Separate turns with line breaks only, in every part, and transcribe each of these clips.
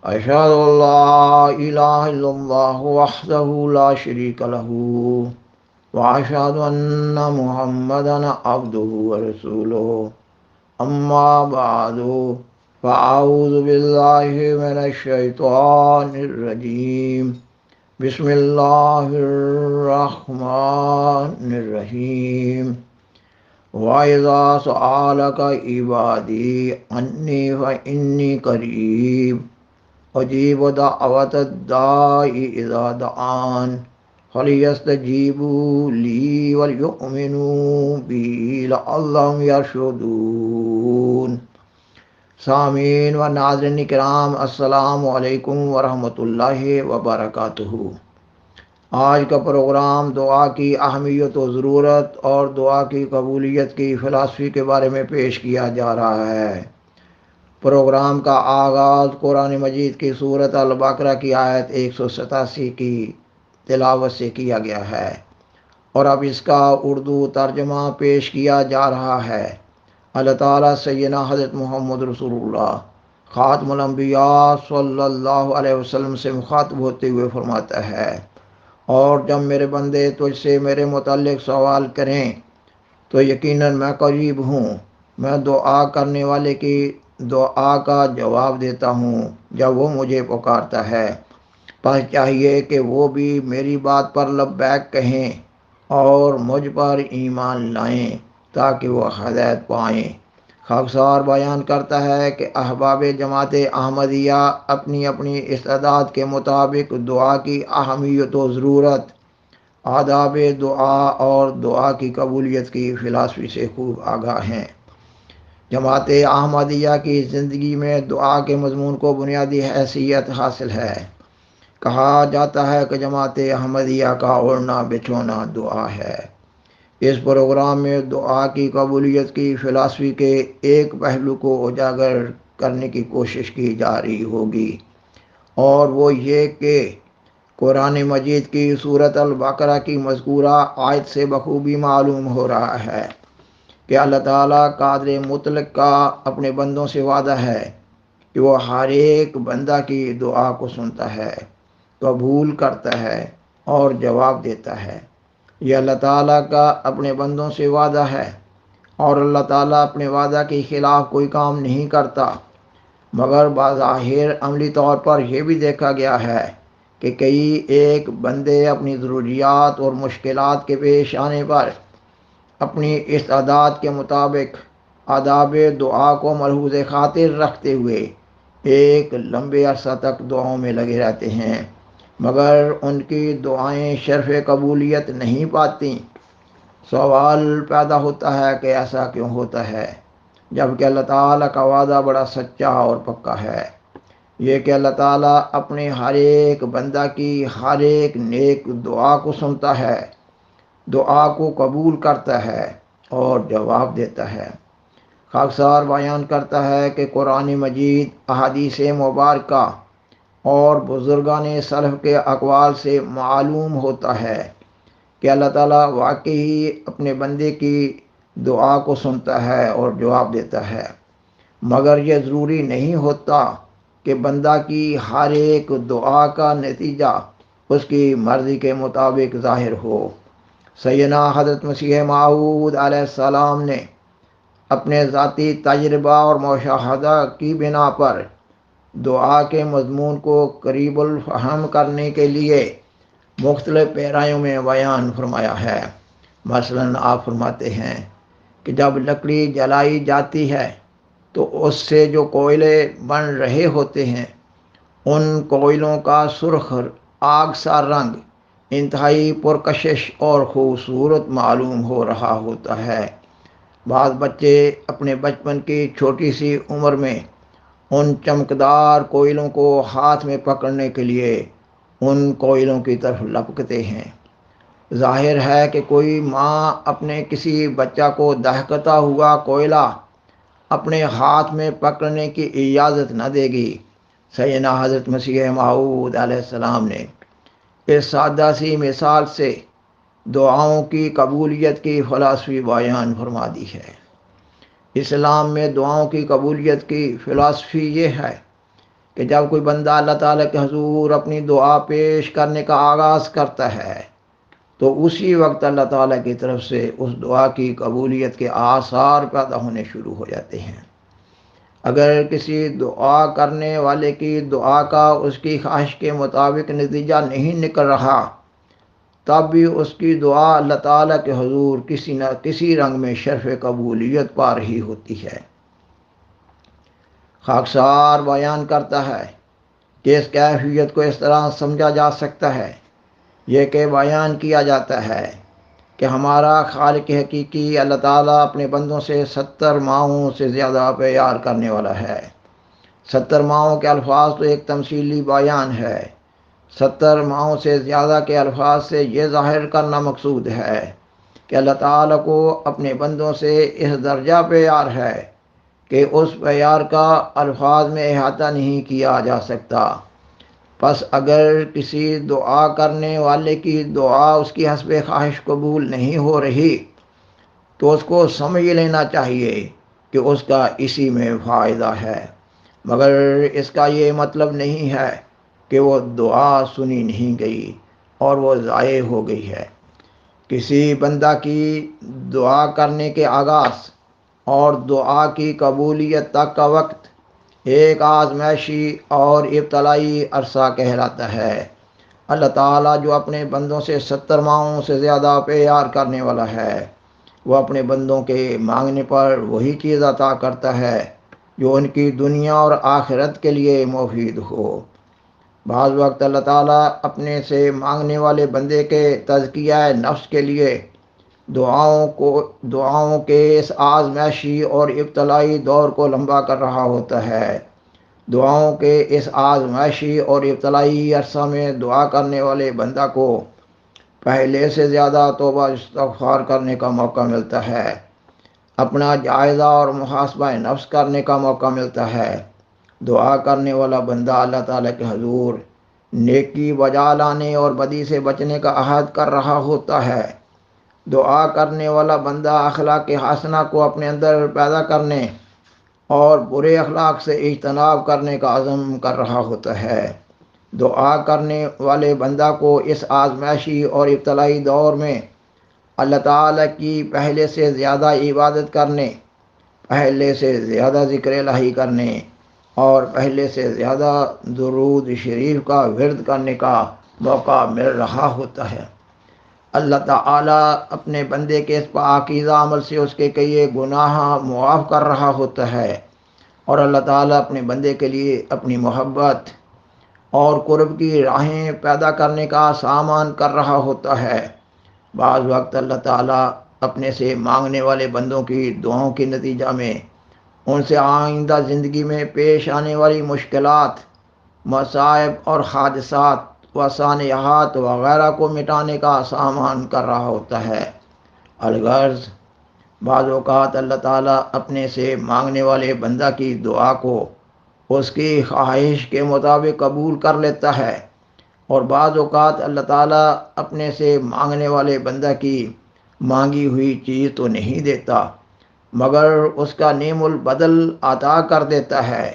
أشهد أن لا إله إلا الله وحده لا شريك له وأشهد أن محمدا عبده ورسوله أما بعد فأعوذ بالله من الشيطان الرجيم بسم الله الرحمن الرحيم وَإِذَا سَأَلَكَ عِبَادِي عَنِّي فَإِنِّي قَرِيبٌ أُجِيبُ دَعْوَةَ الدَّاعِ إِذَا دَعَانِ فَلْيَسْتَجِيبُوا لِي وَلْيُؤْمِنُوا بِي لَعَلَّهُمْ يَرْشُدُونَ۔ سامعین و ناظرین کرام، السلام علیکم ورحمۃ اللہ وبرکاتہ۔ آج کا پروگرام دعا کی اہمیت و ضرورت اور دعا کی قبولیت کی فلسفی کے بارے میں پیش کیا جا رہا ہے۔ پروگرام کا آغاز قرآن مجید کی سورۃ البقرہ کی آیت 187 کی تلاوت سے کیا گیا ہے، اور اب اس کا اردو ترجمہ پیش کیا جا رہا ہے۔ اللہ تعالیٰ سیدنا حضرت محمد رسول اللہ خاتم الانبیاء صلی اللہ علیہ وسلم سے مخاطب ہوتے ہوئے فرماتا ہے، اور جب میرے بندے تجھ سے میرے متعلق سوال کریں تو یقیناً میں قریب ہوں، میں دعا کرنے والے کی دعا کا جواب دیتا ہوں جب وہ مجھے پکارتا ہے۔ پس چاہیے کہ وہ بھی میری بات پر لبیک کہیں اور مجھ پر ایمان لائیں تاکہ وہ ہدایت پائیں۔ خاکسار بیان کرتا ہے کہ احباب جماعت احمدیہ اپنی اپنی استعداد کے مطابق دعا کی اہمیت و ضرورت، آداب دعا اور دعا کی قبولیت کی فلسفی سے خوب آگاہ ہیں۔ جماعت احمدیہ کی زندگی میں دعا کے مضمون کو بنیادی حیثیت حاصل ہے۔ کہا جاتا ہے کہ جماعت احمدیہ کا اوڑھنا بچھونا دعا ہے۔ اس پروگرام میں دعا کی قبولیت کی فلسفی کے ایک پہلو کو اجاگر کرنے کی کوشش کی جا رہی ہوگی، اور وہ یہ کہ قرآن مجید کی سورۃ البقرہ کی مذکورہ آیت سے بخوبی معلوم ہو رہا ہے کہ اللہ تعالیٰ قادر مطلق کا اپنے بندوں سے وعدہ ہے کہ وہ ہر ایک بندہ کی دعا کو سنتا ہے، قبول کرتا ہے اور جواب دیتا ہے۔ یہ اللہ تعالیٰ کا اپنے بندوں سے وعدہ ہے، اور اللہ تعالیٰ اپنے وعدہ کے خلاف کوئی کام نہیں کرتا، مگر بظاہر عملی طور پر یہ بھی دیکھا گیا ہے کہ کئی ایک بندے اپنی ضروریات اور مشکلات کے پیش آنے پر اپنی استعداد کے مطابق آداب دعا کو ملحوظ خاطر رکھتے ہوئے ایک لمبے عرصہ تک دعاؤں میں لگے رہتے ہیں، مگر ان کی دعائیں شرف قبولیت نہیں پاتی۔ سوال پیدا ہوتا ہے کہ ایسا کیوں ہوتا ہے، جبکہ اللہ تعالیٰ کا وعدہ بڑا سچا اور پکا ہے۔ یہ کہ اللہ تعالیٰ اپنے ہر ایک بندہ کی ہر ایک نیک دعا کو سنتا ہے، دعا کو قبول کرتا ہے اور جواب دیتا ہے۔ خاکسار بیان کرتا ہے کہ قرآن مجید احادیث مبارکہ اور بزرگان سلف کے اقوال سے معلوم ہوتا ہے کہ اللہ تعالیٰ واقعی اپنے بندے کی دعا کو سنتا ہے اور جواب دیتا ہے، مگر یہ ضروری نہیں ہوتا کہ بندہ کی ہر ایک دعا کا نتیجہ اس کی مرضی کے مطابق ظاہر ہو۔ سیدنا حضرت مسیح موعود علیہ السلام نے اپنے ذاتی تجربہ اور مشاہدہ کی بنا پر دعا کے مضمون کو قریب الفہم کرنے کے لیے مختلف پیرایوں میں بیان فرمایا ہے۔ مثلاً آپ فرماتے ہیں کہ جب لکڑی جلائی جاتی ہے تو اس سے جو کوئلے بن رہے ہوتے ہیں، ان کوئلوں کا سرخ آگ سا رنگ انتہائی پرکشش اور خوبصورت معلوم ہو رہا ہوتا ہے۔ بعض بچے اپنے بچپن کی چھوٹی سی عمر میں ان چمکدار کوئلوں کو ہاتھ میں پکڑنے کے لیے ان کوئلوں کی طرف لپکتے ہیں۔ ظاہر ہے کہ کوئی ماں اپنے کسی بچہ کو دہکتا ہوا کوئلہ اپنے ہاتھ میں پکڑنے کی اجازت نہ دے گی۔ سیدنا حضرت مسیح موعود علیہ السلام نے اس سادہ سی مثال سے دعاؤں کی قبولیت کی فلسفی بیان فرما دی ہے۔ اسلام میں دعاؤں کی قبولیت کی فلسفی یہ ہے کہ جب کوئی بندہ اللہ تعالیٰ کے حضور اپنی دعا پیش کرنے کا آغاز کرتا ہے تو اسی وقت اللہ تعالیٰ کی طرف سے اس دعا کی قبولیت کے آثار پیدا ہونے شروع ہو جاتے ہیں۔ اگر کسی دعا کرنے والے کی دعا کا اس کی خواہش کے مطابق نتیجہ نہیں نکل رہا تب بھی اس کی دعا اللہ تعالیٰ کے حضور کسی نہ کسی رنگ میں شرف قبولیت پا رہی ہوتی ہے۔ خاکسار بیان کرتا ہے کہ اس کیفیت کو اس طرح سمجھا جا سکتا ہے، یہ کہ بیان کیا جاتا ہے کہ ہمارا خالق حقیقی اللہ تعالیٰ اپنے بندوں سے 70 ماہوں سے زیادہ پیار کرنے والا ہے۔ 70 ماہوں کے الفاظ تو ایک تمثیلی بیان ہے۔ 70 ماہوں سے زیادہ کے الفاظ سے یہ ظاہر کرنا مقصود ہے کہ اللہ تعالیٰ کو اپنے بندوں سے اس درجہ پیار ہے کہ اس پیار کا الفاظ میں احاطہ نہیں کیا جا سکتا۔ پس اگر کسی دعا کرنے والے کی دعا اس کی حسب خواہش قبول نہیں ہو رہی تو اس کو سمجھ لینا چاہیے کہ اس کا اسی میں فائدہ ہے، مگر اس کا یہ مطلب نہیں ہے کہ وہ دعا سنی نہیں گئی اور وہ ضائع ہو گئی ہے۔ کسی بندہ کی دعا کرنے کے آغاز اور دعا کی قبولیت تک کا وقت ایک آزمائشی اور ابتلائی عرصہ کہلاتا ہے۔ اللہ تعالیٰ جو اپنے بندوں سے 70 ماہوں سے زیادہ پیار کرنے والا ہے، وہ اپنے بندوں کے مانگنے پر وہی چیز عطا کرتا ہے جو ان کی دنیا اور آخرت کے لیے مفید ہو۔ بعض وقت اللہ تعالیٰ اپنے سے مانگنے والے بندے کے تزکیہ نفس کے لیے دعاؤں کے اس آزمائشی اور ابتلائی دور کو لمبا کر رہا ہوتا ہے۔ دعاؤں کے اس آزمائشی اور ابتلائی عرصہ میں دعا کرنے والے بندہ کو پہلے سے زیادہ توبہ استغفار کرنے کا موقع ملتا ہے، اپنا جائزہ اور محاسبہ نفس کرنے کا موقع ملتا ہے۔ دعا کرنے والا بندہ اللہ تعالیٰ کے حضور نیکی بجا لانے اور بدی سے بچنے کا عہد کر رہا ہوتا ہے۔ دعا کرنے والا بندہ اخلاق حسنہ کو اپنے اندر پیدا کرنے اور برے اخلاق سے اجتناب کرنے کا عزم کر رہا ہوتا ہے۔ دعا کرنے والے بندہ کو اس آزمائشی اور ابتلائی دور میں اللہ تعالیٰ کی پہلے سے زیادہ عبادت کرنے، پہلے سے زیادہ ذکر الہی کرنے اور پہلے سے زیادہ درود شریف کا ورد کرنے کا موقع مل رہا ہوتا ہے۔ اللہ تعالیٰ اپنے بندے کے اس پاکیزہ عمل سے اس کے کئی گناہ معاف کر رہا ہوتا ہے، اور اللہ تعالیٰ اپنے بندے کے لیے اپنی محبت اور قرب کی راہیں پیدا کرنے کا سامان کر رہا ہوتا ہے۔ بعض وقت اللہ تعالیٰ اپنے سے مانگنے والے بندوں کی دعاؤں کے نتیجہ میں ان سے آئندہ زندگی میں پیش آنے والی مشکلات، مصائب اور حادثات و سانحات وغیرہ کو مٹانے کا سامان کر رہا ہوتا ہے۔ الغرض بعض اوقات اللہ تعالیٰ اپنے سے مانگنے والے بندہ کی دعا کو اس کی خواہش کے مطابق قبول کر لیتا ہے، اور بعض اوقات اللہ تعالیٰ اپنے سے مانگنے والے بندہ کی مانگی ہوئی چیز تو نہیں دیتا، مگر اس کا نعم البدل عطا کر دیتا ہے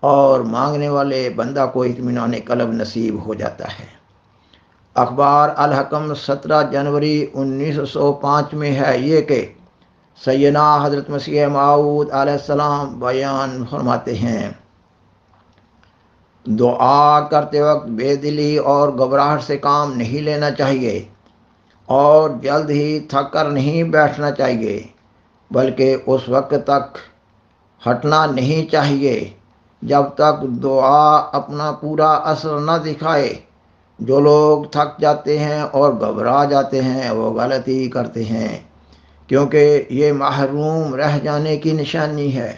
اور مانگنے والے بندہ کو اطمینان قلب نصیب ہو جاتا ہے۔ اخبار الحکم 17 جنوری 1905 میں ہے یہ کہ سیدنا حضرت مسیح موعود علیہ السلام بیان فرماتے ہیں، دعا کرتے وقت بے دلی اور گھبراہٹ سے کام نہیں لینا چاہیے اور جلد ہی تھک کر نہیں بیٹھنا چاہیے، بلکہ اس وقت تک ہٹنا نہیں چاہیے جب تک دعا اپنا پورا اثر نہ دکھائے۔ جو لوگ تھک جاتے ہیں اور گھبرا جاتے ہیں وہ غلطی کرتے ہیں، کیونکہ یہ محروم رہ جانے کی نشانی ہے۔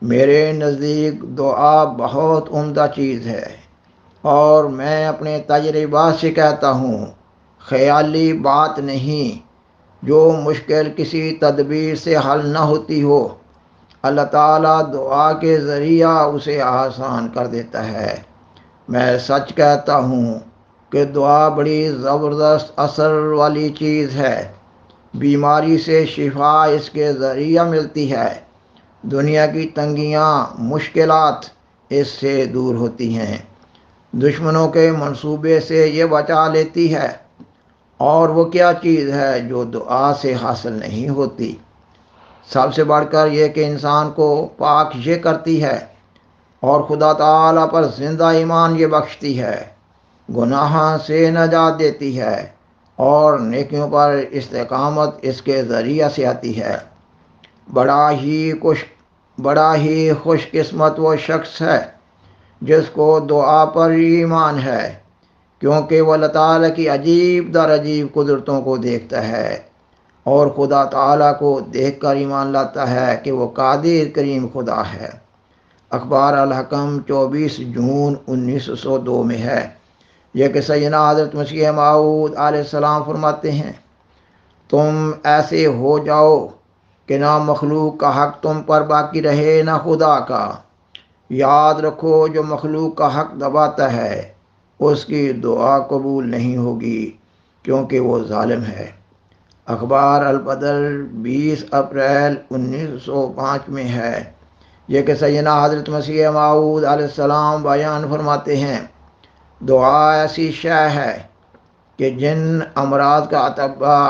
میرے نزدیک دعا بہت عمدہ چیز ہے، اور میں اپنے تجربات سے کہتا ہوں، خیالی بات نہیں۔ جو مشکل کسی تدبیر سے حل نہ ہوتی ہو، اللہ تعالیٰ دعا کے ذریعہ اسے آسان کر دیتا ہے۔ میں سچ کہتا ہوں کہ دعا بڑی زبردست اثر والی چیز ہے۔ بیماری سے شفا اس کے ذریعہ ملتی ہے۔ دنیا کی تنگیاں، مشکلات اس سے دور ہوتی ہیں، دشمنوں کے منصوبے سے یہ بچا لیتی ہے، اور وہ کیا چیز ہے جو دعا سے حاصل نہیں ہوتی۔ سب سے بڑھ کر یہ کہ انسان کو پاک یہ کرتی ہے اور خدا تعالیٰ پر زندہ ایمان یہ بخشتی ہے، گناہ سے نجات دیتی ہے، اور نیکیوں پر استقامت اس کے ذریعہ سے آتی ہے۔ بڑا ہی خوش قسمت وہ شخص ہے جس کو دعا پر ایمان ہے، کیونکہ وہ اللہ تعالیٰ کی عجیب در عجیب قدرتوں کو دیکھتا ہے اور خدا تعالیٰ کو دیکھ کر ایمان لاتا ہے کہ وہ قادر کریم خدا ہے۔ اخبار الحکم 24 جون 1902 میں ہے یہ کہ سیدنا حضرت مسیح موعود علیہ السلام فرماتے ہیں، تم ایسے ہو جاؤ کہ نہ مخلوق کا حق تم پر باقی رہے نہ خدا کا۔ یاد رکھو جو مخلوق کا حق دباتا ہے اس کی دعا قبول نہیں ہوگی، کیونکہ وہ ظالم ہے۔ اخبار البدر 20 اپریل 1905 میں ہے یہ کہ سیدنا حضرت مسیح موعود علیہ السلام بیان فرماتے ہیں، دعا ایسی شے ہے کہ جن امراض کا اطباء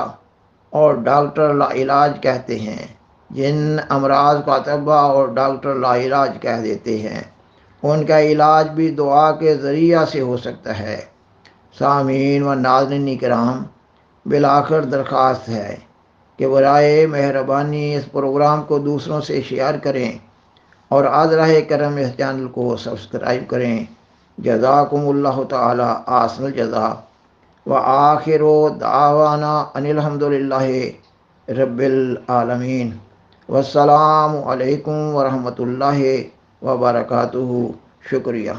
اور ڈاکٹر لا علاج کہتے ہیں، جن امراض کا اطباء اور ڈاکٹر لا علاج کہہ دیتے ہیں، ان کا علاج بھی دعا کے ذریعہ سے ہو سکتا ہے۔ سامعین و ناظرین کرام، بالآخر درخواست ہے کہ برائے مہربانی اس پروگرام کو دوسروں سے شیئر کریں اور عذرہ کرم اس چینل کو سبسکرائب کریں۔ جزاکم اللہ تعالی احسن الجزا، وآخر دعوانا ان الحمد للہ رب العالمین، والسلام علیکم ورحمۃ اللہ وبرکاتہ۔ شکریہ۔